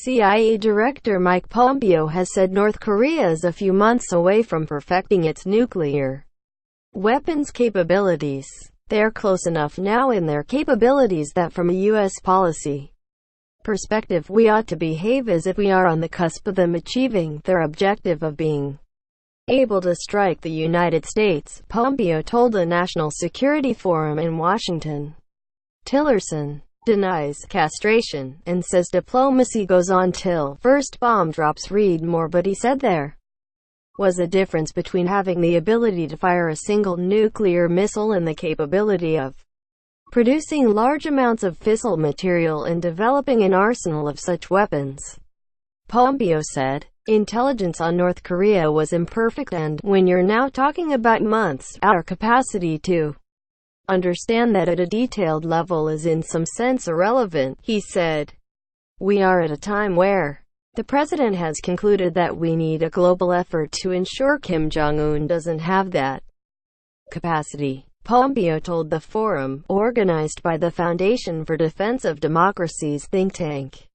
CIA Director Mike Pompeo has said North Korea is a few months away from perfecting its nuclear weapons capabilities. They're close enough now in their capabilities that from a U.S. policy perspective we ought to behave as if we are on the cusp of them achieving their objective of being able to strike the United States, Pompeo told a National Security Forum in Washington. Tillerson denies castration and says diplomacy goes on till first bomb drops. Read more. But he said there was a difference between having the ability to fire a single nuclear missile and the capability of producing large amounts of fissile material and developing an arsenal of such weapons. Pompeo said, intelligence on North Korea was imperfect and, when you're now talking about months, our capacity to understand that at a detailed level is in some sense irrelevant, he said. We are at a time where the president has concluded that we need a global effort to ensure Kim Jong doesn't have that capacity. Pompeo told the forum, organized by the Foundation for Defense of Democracies think tank.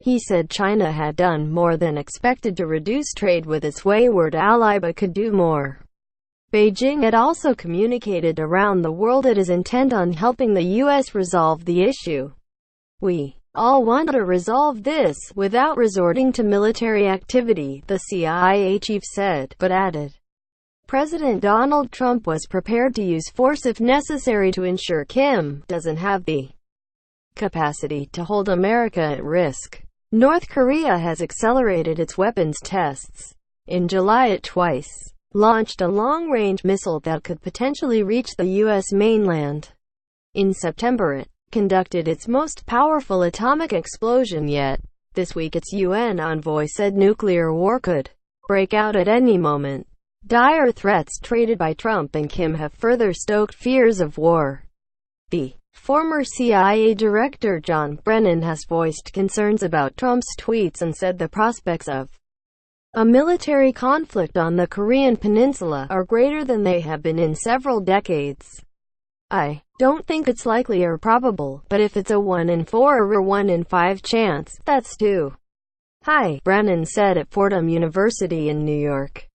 He said China had done more than expected to reduce trade with its wayward ally but could do more. Beijing had also communicated around the world it is intent on helping the U.S. resolve the issue. We all want to resolve this without resorting to military activity, the CIA chief said, but added, President Donald Trump was prepared to use force if necessary to ensure Kim doesn't have the capacity to hold America at risk. North Korea has accelerated its weapons tests. In July it twice launched a long-range missile that could potentially reach the U.S. mainland. In September it conducted its most powerful atomic explosion yet. This week its UN envoy said nuclear war could break out at any moment. Dire threats traded by Trump and Kim have further stoked fears of war. The former CIA Director John Brennan has voiced concerns about Trump's tweets and said the prospects of a military conflict on the Korean Peninsula are greater than they have been in several decades. I don't think it's likely or probable, but if it's a 1 in 4 or 1 in 5 chance, that's too high, Brennan said at Fordham University in New York.